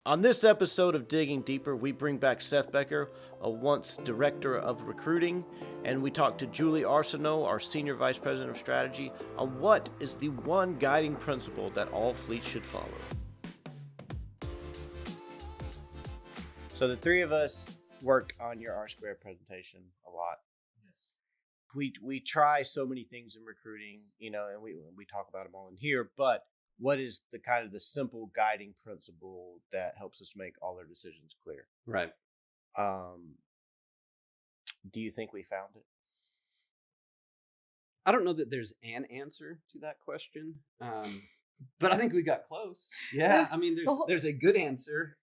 On this episode of Digging Deeper, we bring back Seth Becker, a once director of recruiting, and we talk to Julie Arsenault, our senior vice president of strategy, on what is the one guiding principle that all fleets should follow. So the three of us worked on your R Square presentation a lot. Yes. We try so many things in recruiting, and we talk about them all in here, but what is the kind of the simple guiding principle that helps us make all our decisions clear? Right. Do you think we found it? I don't know that there's an answer to that question, but I think we got close. Yeah, there's a good answer.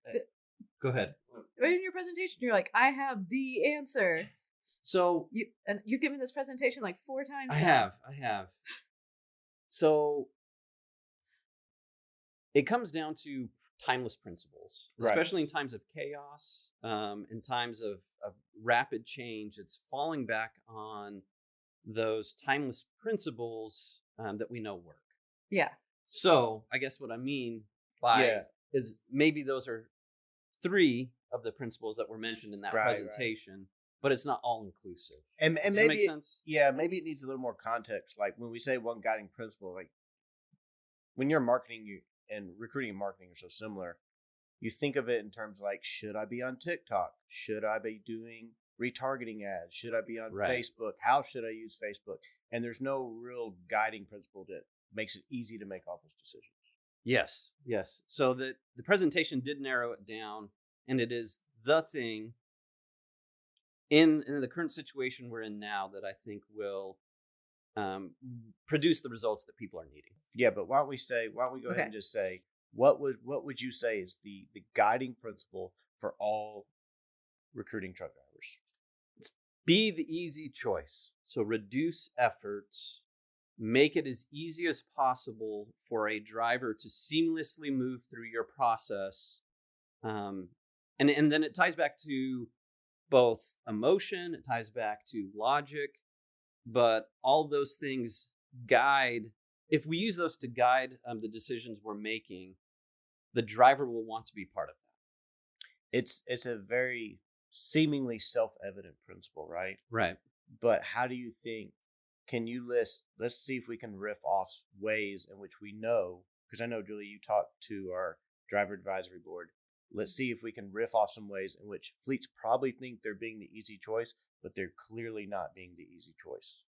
Go ahead. In your presentation, you're like, I have the answer. So you've given this presentation like 4 times. I have. So it comes down to timeless principles, especially in times of chaos, in times of rapid change. It's falling back on those timeless principles that we know work. Yeah. So I guess what I mean by is maybe those are 3 of the principles that were mentioned in that presentation, but it's not all inclusive. And Does maybe that make sense? Maybe it needs a little more context. Like when we say one guiding principle, like when you're marketing, and recruiting and marketing are so similar, you think of it in terms like, should I be on TikTok? Should I be doing retargeting ads? Should I be on Facebook? How should I use Facebook? And there's no real guiding principle that makes it easy to make all those decisions. Yes. So the presentation did narrow it down, and it is the thing in the current situation we're in now that I think will produce the results that people are needing. Yeah, but why don't we go ahead and just say, what would you say is the guiding principle for all recruiting truck drivers? It's be the easy choice. So reduce efforts, make it as easy as possible for a driver to seamlessly move through your process. And then it ties back to both emotion, it ties back to logic, but all those things guide. If we use those to guide the decisions we're making, the driver will want to be part of that. It's a very seemingly self-evident principle, right? Right. But how do you think, can you list, let's see if we can riff off ways in which we know, because I know, Julie, you talked to our driver advisory board. Let's see if we can riff off some ways in which fleets probably think they're being the easy choice, but they're clearly not being the easy choice.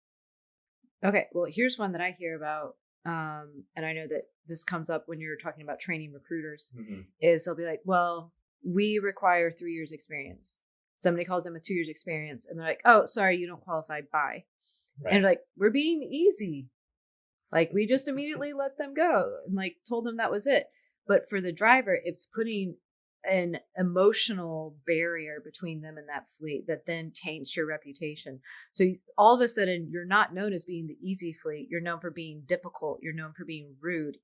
Okay, well, here's one that I hear about, and I know that this comes up when you're talking about training recruiters, is they'll be like, well, we require 3 years experience. Somebody calls them with 2 years experience, and they're like, oh, sorry, you don't qualify, bye. Right. And like, we're being easy. Like, we just immediately let them go and like told them that was it. But for the driver, it's putting an emotional barrier between them and that fleet that then taints your reputation. So all of a sudden, you're not known as being the easy fleet. You're known for being difficult. You're known for being rude.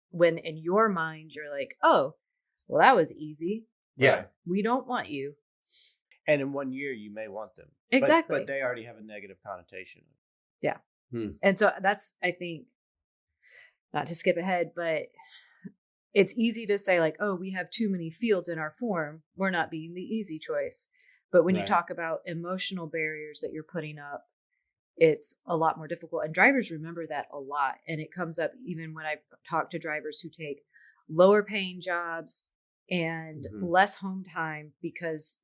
When in your mind, you're like, oh, well, that was easy. Yeah. We don't want you. And in 1 year, you may want them. Exactly. But they already have a negative connotation. Yeah. And so that's, I think, not to skip ahead, but it's easy to say like, oh, we have too many fields in our form. We're not being the easy choice. But when you talk about emotional barriers that you're putting up, it's a lot more difficult. And drivers remember that a lot. And it comes up even when I've talked to drivers who take lower paying jobs and less home time because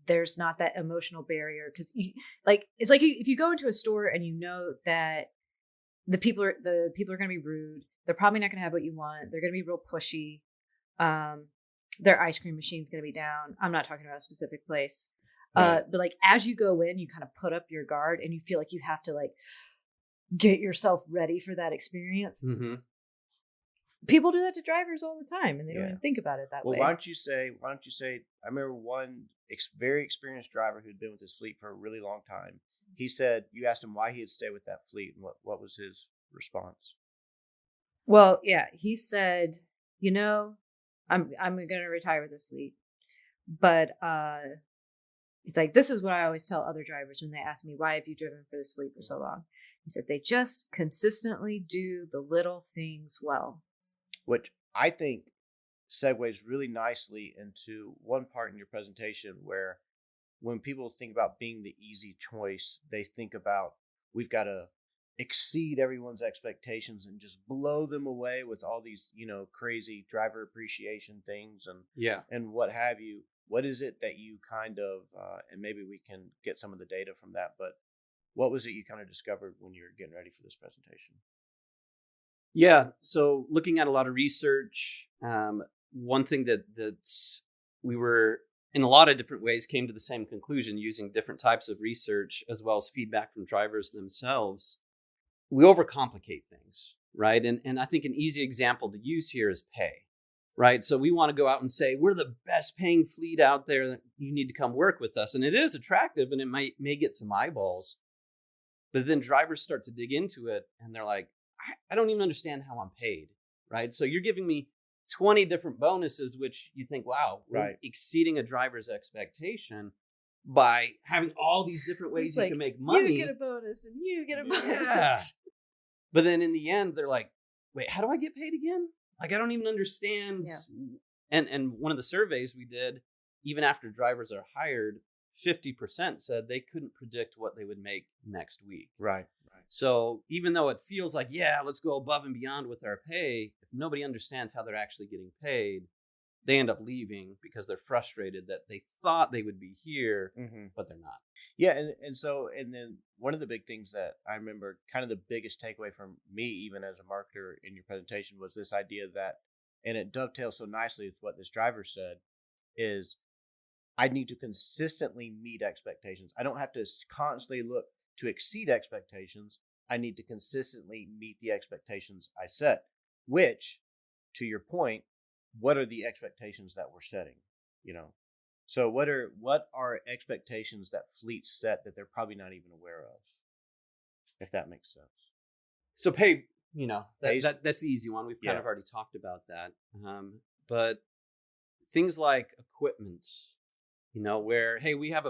there's not that emotional barrier. Because it's like if you go into a store and you know that the people are going to be rude. They're probably not going to have what you want. They're going to be real pushy. Their ice cream machine's going to be down. I'm not talking about a specific place. But like as you go in, you kind of put up your guard and you feel like you have to like get yourself ready for that experience. People do that to drivers all the time and they don't even think about it that way. Well, why don't you say, I remember one very experienced driver who'd been with his fleet for a really long time. He said, you asked him why he'd stay with that fleet and what was his response? Well, yeah, he said, I'm going to retire with this fleet, but He's like, this is what I always tell other drivers when they ask me, why have you driven for this fleet for so long? He said, they just consistently do the little things well. Which I think segues really nicely into one part in your presentation where when people think about being the easy choice, they think about we've got to exceed everyone's expectations and just blow them away with all these, crazy driver appreciation things and what have you. What is it that you kind of, and maybe we can get some of the data from that, but what was it you kind of discovered when you were getting ready for this presentation? Yeah. So looking at a lot of research, one thing that we were in a lot of different ways came to the same conclusion using different types of research as well as feedback from drivers themselves. We overcomplicate things, right? And I think an easy example to use here is pay, right? So we want to go out and say, we're the best paying fleet out there. You need to come work with us. And it is attractive and it may get some eyeballs. But then drivers start to dig into it and they're like, I don't even understand how I'm paid, right? So you're giving me 20 different bonuses, which you think, wow, we're exceeding a driver's expectation by having all these different ways you can make money. You get a bonus and you get a bonus. Yeah. But then in the end, they're like, wait, how do I get paid again? Like, I don't even understand. Yeah. And one of the surveys we did, even after drivers are hired, 50% said they couldn't predict what they would make next week. Right. So even though it feels like, yeah, let's go above and beyond with our pay, if nobody understands how they're actually getting paid, they end up leaving because they're frustrated that they thought they would be here, but they're not. Yeah. And then one of the big things that I remember, kind of the biggest takeaway from me, even as a marketer in your presentation, was this idea that, and it dovetails so nicely with what this driver said, is I need to consistently meet expectations. I don't have to constantly look to exceed expectations. I need to consistently meet the expectations I set, which, to your point, what are the expectations that we're setting? So what are expectations that fleets set that they're probably not even aware of, if that makes sense? So pay, that's the easy one. We've kind of already talked about that. But things like equipment, where, hey, we have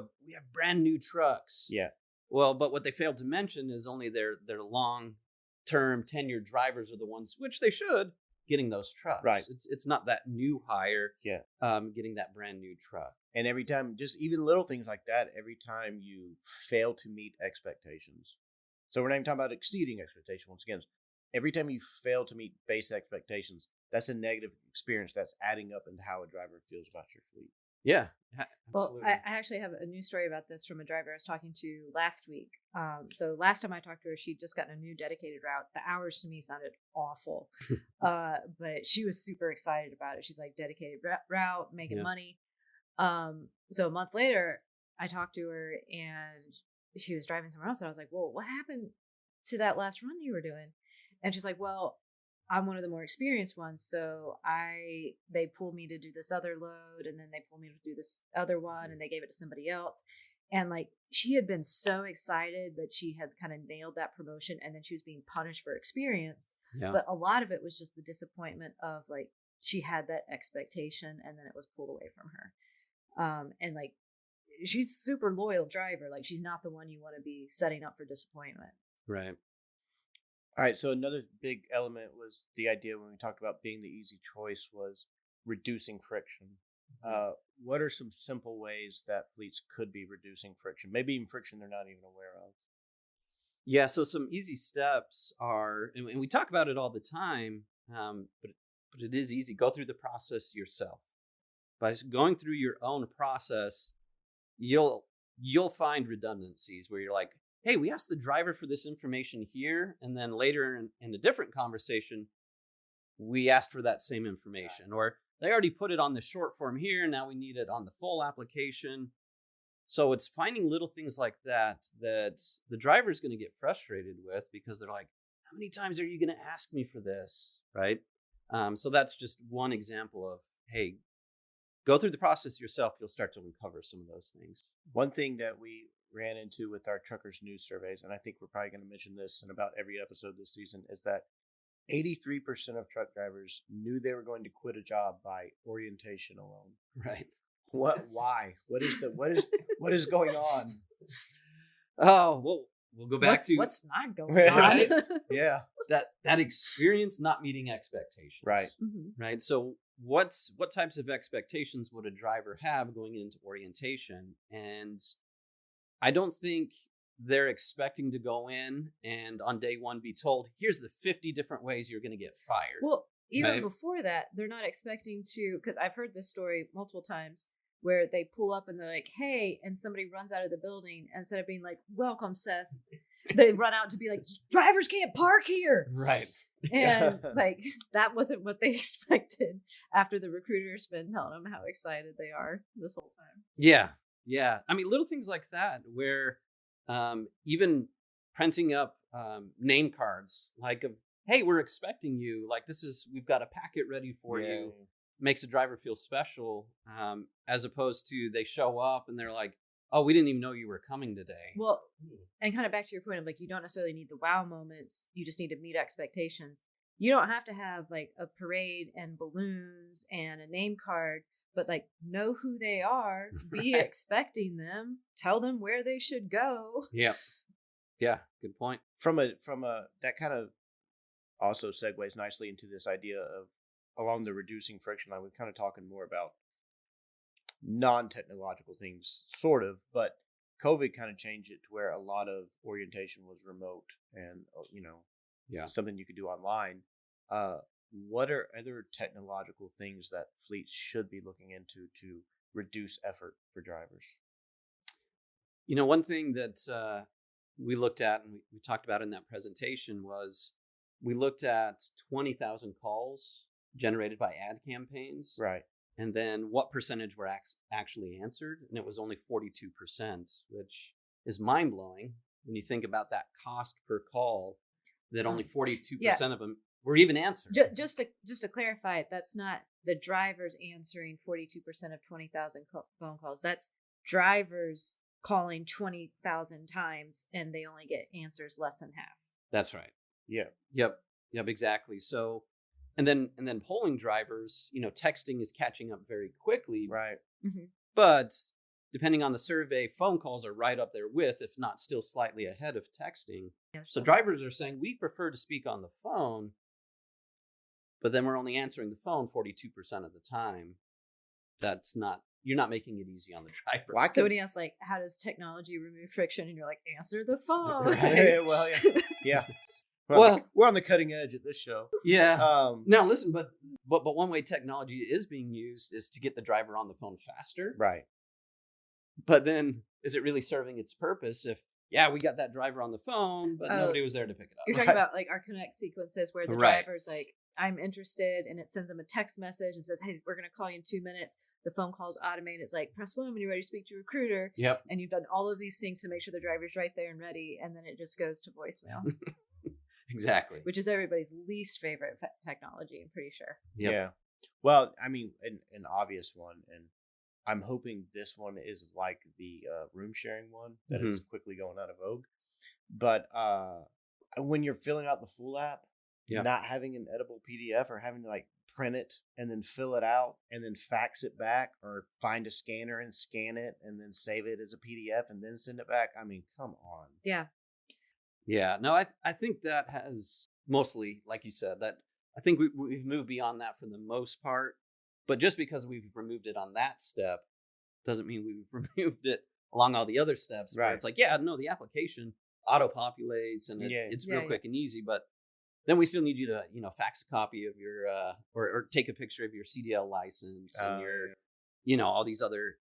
brand new trucks. Yeah. Well, but what they failed to mention is only their long-term tenured drivers are the ones, which they should, getting those trucks. Right. It's not that new hire. Getting that brand new truck. And every time, just even little things like that, every time you fail to meet expectations. So we're not even talking about exceeding expectations. Once again, every time you fail to meet base expectations, that's a negative experience that's adding up into how a driver feels about your fleet. Yeah. Well, I actually have a news story about this from a driver I was talking to last week. So last time I talked to her, she'd just gotten a new dedicated route. The hours to me sounded awful, but she was super excited about it. She's like, dedicated route, making money. So a month later, I talked to her and she was driving somewhere else. And I was like, well, what happened to that last run you were doing? And she's like, well, I'm one of the more experienced ones. So they pulled me to do this other load and then they pulled me to do this other one and they gave it to somebody else. And like, she had been so excited that she had kind of nailed that promotion and then she was being punished for experience. Yeah. But a lot of it was just the disappointment of like, she had that expectation and then it was pulled away from her. And like, she's a super loyal driver. Like, she's not the one you want to be setting up for disappointment. Right. All right, so another big element was the idea when we talked about being the easy choice was reducing friction. What are some simple ways that fleets could be reducing friction? Maybe even friction they're not even aware of. Yeah, so some easy steps are, and we talk about it all the time, but it is easy. Go through the process yourself. By going through your own process, you'll find redundancies where you're like, hey, we asked the driver for this information here, and then later in a different conversation, we asked for that same information. Or they already put it on the short form here, now we need it on the full application. So it's finding little things like that the driver's going to get frustrated with because they're like, how many times are you going to ask me for this, right? So that's just one example of, hey, go through the process yourself. You'll start to uncover some of those things. One thing that we ran into with our truckers news surveys, and I think we're probably going to mention this in about every episode this season, is that 83% of truck drivers knew they were going to quit a job by orientation alone. Right. Why? What is going on? Oh, well, we'll go back to what's not going on. Right? Yeah. That experience not meeting expectations. Right. Mm-hmm. Right. So what types of expectations would a driver have going into orientation? And I don't think they're expecting to go in and on day one be told, here's the 50 different ways you're going to get fired. Well, even right? before that, they're not expecting to, because I've heard this story multiple times where they pull up and they're like, hey, and somebody runs out of the building. Instead of being like, welcome, Seth, they run out to be like, drivers can't park here. Right. And like, that wasn't what they expected after the recruiter's been telling them how excited they are this whole time. Yeah. Yeah. I mean, little things like that where even printing up name cards like, hey, we're expecting you. Like, we've got a packet ready for you. Makes a driver feel special, as opposed to they show up and they're like, oh, we didn't even know you were coming today. Well, and kind of back to your point of like, you don't necessarily need the wow moments. You just need to meet expectations. You don't have to have like a parade and balloons and a name card, but like know who they are, be expecting them, tell them where they should go. Yeah. Yeah. Good point. From a that kind of also segues nicely into this idea of along the reducing friction line. We're kind of talking more about non-technological things, sort of, but COVID kind of changed it to where a lot of orientation was remote and, something you could do online. What are other technological things that fleets should be looking into to reduce effort for drivers? One thing that we looked at and we talked about in that presentation was we looked at 20,000 calls generated by ad campaigns. Right. And then what percentage were actually answered? And it was only 42%, which is mind-blowing when you think about that cost per call, that only 42% of them were even answered. Just to clarify, that's not the drivers answering 42% of 20,000 phone calls. That's drivers calling 20,000 times and they only get answers less than half. That's right. Yeah. Yep, exactly. So And then polling drivers, texting is catching up very quickly. Right. Mm-hmm. But depending on the survey, phone calls are right up there with, if not still slightly ahead of texting. Yeah, so drivers are saying we prefer to speak on the phone, but then we're only answering the phone 42% of the time. You're not making it easy on the driver. Well, so when he asks, like, how does technology remove friction? And you're like, answer the phone. Right. Well, yeah. Yeah. We're on the cutting edge at this show. Yeah. Now listen, but one way technology is being used is to get the driver on the phone faster. Right. But then, is it really serving its purpose if, we got that driver on the phone, but nobody was there to pick it up? You're talking about like our Connect sequences where the driver's like, I'm interested, and it sends them a text message and says, hey, we're going to call you in 2 minutes. The phone call's automated. It's like, press 1 when you're ready to speak to a recruiter. Yep. And you've done all of these things to make sure the driver's right there and ready, and then it just goes to voicemail. Exactly. Which is everybody's least favorite technology, I'm pretty sure. Yep. Yeah. Well, I mean, an obvious one, and I'm hoping this one is like the room sharing one that is quickly going out of vogue. But when you're filling out the full app, not having an editable PDF or having to like print it and then fill it out and then fax it back or find a scanner and scan it and then save it as a PDF and then send it back. I mean, come on. Yeah. Yeah. No, I think that has mostly, like you said, that I think we've moved beyond that for the most part. But just because we've removed it on that step doesn't mean we've removed it along all the other steps. Right. Where it's like, the application auto-populates and it's real quick and easy. But then we still need you to, fax a copy of your, or take a picture of your CDL license and your, all these other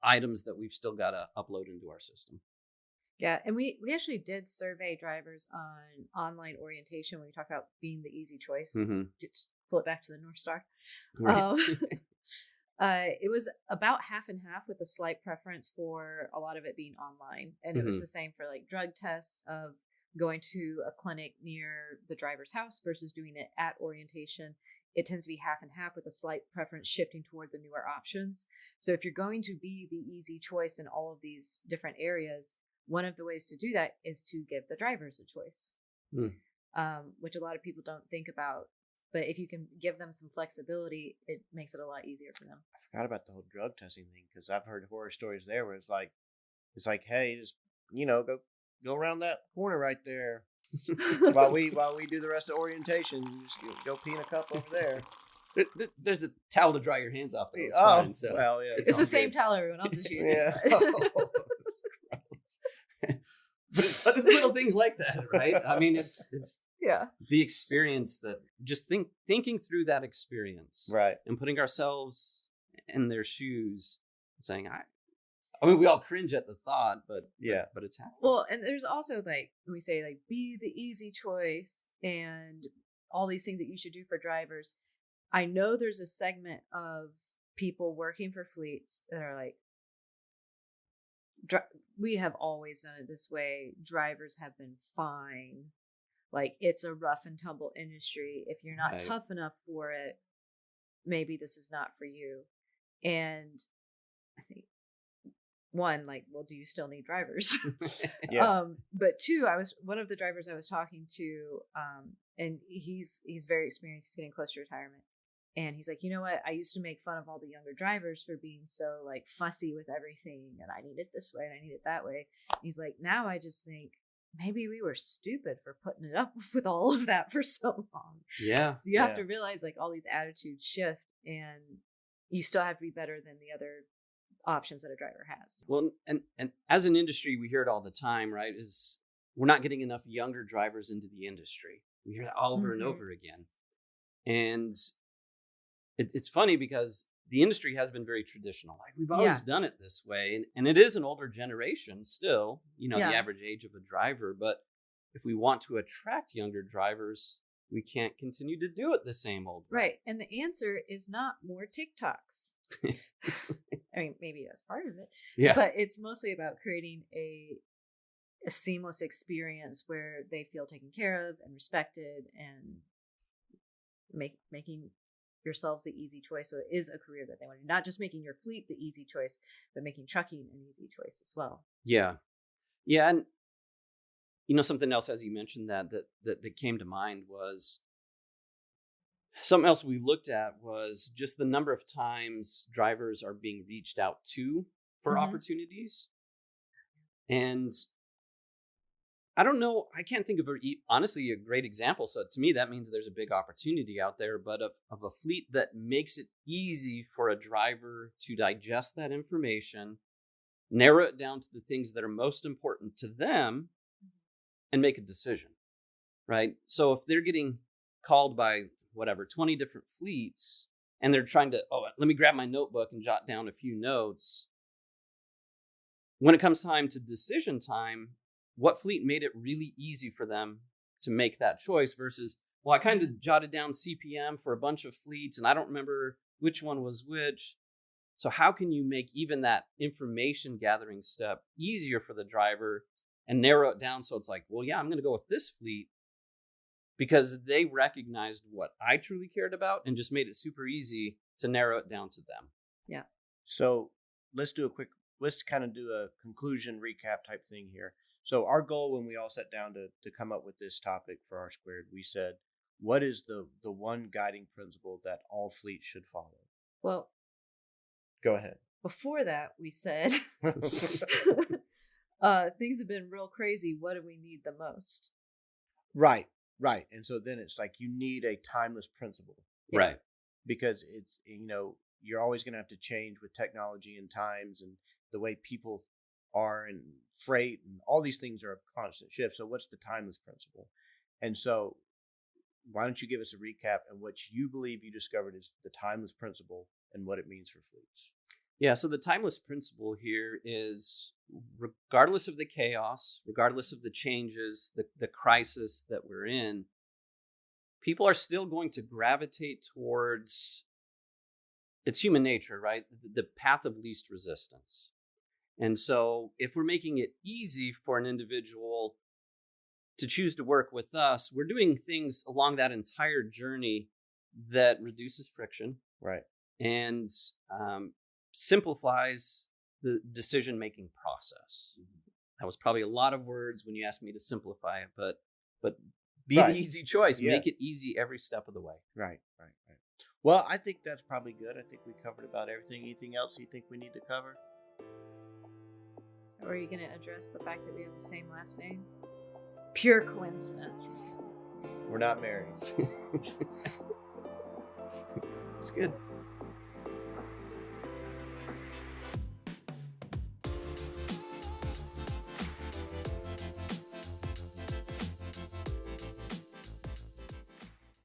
items that we've still got to upload into our system. Yeah, and we actually did survey drivers on online orientation when we talked about being the easy choice. Mm-hmm. Just pull it back to the North Star. Right. It was about half and half with a slight preference for a lot of it being online. And it was the same for like drug tests of going to a clinic near the driver's house versus doing it at orientation. It tends to be half and half with a slight preference shifting toward the newer options. So if you're going to be the easy choice in all of these different areas, one of the ways to do that is to give the drivers a choice, which a lot of people don't think about. But if you can give them some flexibility, it makes it a lot easier for them. I forgot about the whole drug testing thing because I've heard horror stories there where it's like, hey, just go around that corner right there while we do the rest of orientation. You just go pee in a cup over there. There's a towel to dry your hands off. It's Oh, fine. So well, yeah. It's all the same good. towel everyone else is using. Yeah. But it's little things like that, right? I mean, it's Yeah. the experience that just thinking through that experience, Right. and putting ourselves in their shoes and saying, I mean, we all cringe at the thought, but Yeah. but it's happening. Well, and there's also like when we say like be the easy choice and all these things that you should do for drivers. I know there's a segment of people working for fleets that are like, we have always done it this way. Drivers have been fine. Like, it's a rough and tumble industry. If you're not Right. tough enough for it, maybe this is not for you. And I think one, like, well, do you still need drivers? Yeah. But two, one of the drivers I was talking to, and he's very experienced, he's getting close to retirement. And he's like, you know what? I used to make fun of all the younger drivers for being so like fussy with everything. And I need it this way and I need it that way. And he's like, now I just think maybe we were stupid for putting it up with all of that for so long. Yeah. So you have to realize like all these attitudes shift and you still have to be better than the other options that a driver has. Well, and as an industry, we hear it all the time, right? Is we're not getting enough younger drivers into the industry. We hear that over and over again. And it's funny because the industry has been very traditional. Like, we've always done it this way. And it is an older generation still, the average age of a driver. But if we want to attract younger drivers, we can't continue to do it the same old way. Right. And the answer is not more TikToks. I mean, maybe that's part of it. Yeah. But it's mostly about creating a seamless experience where they feel taken care of and respected and making yourselves the easy choice. So it is a career that they want to do. Not just making your fleet the easy choice, but making trucking an easy choice as well. Yeah. Yeah. And something else, as you mentioned that came to mind was something else we looked at was just the number of times drivers are being reached out to for opportunities. And I don't know, I can't think of honestly a great example. So to me, that means there's a big opportunity out there, but of a fleet that makes it easy for a driver to digest that information, narrow it down to the things that are most important to them, and make a decision, right? So if they're getting called by 20 different fleets, and they're trying to, let me grab my notebook and jot down a few notes. When it comes time to decision time, what fleet made it really easy for them to make that choice versus, I kind of jotted down CPM for a bunch of fleets and I don't remember which one was which. So how can you make even that information gathering step easier for the driver and narrow it down so it's like, I'm going to go with this fleet because they recognized what I truly cared about and just made it super easy to narrow it down to them. Yeah. So let's kind of do a conclusion recap type thing here. So our goal when we all sat down to come up with this topic for R Squared, we said, what is the one guiding principle that all fleets should follow? Well, go ahead. Before that, we said things have been real crazy. What do we need the most? Right. And so then it's like you need a timeless principle. Right. Because it's, you're always going to have to change with technology and times and the way people are and freight and all these things are a constant shift. So what's the timeless principle? And so why don't you give us a recap and what you believe you discovered is the timeless principle and what it means for fleets? Yeah, so the timeless principle here is regardless of the chaos, regardless of the changes, the crisis that we're in, people are still going to gravitate towards, it's human nature, right? The path of least resistance. And so if we're making it easy for an individual to choose to work with us, we're doing things along that entire journey that reduces friction. Right. And simplifies the decision-making process. That was probably a lot of words when you asked me to simplify it, but be the easy choice. Yeah. Make it easy every step of the way. Right. Well, I think that's probably good. I think we covered about everything. Anything else you think we need to cover? Or are you going to address the fact that we have the same last name? Pure coincidence. We're not married. It's good.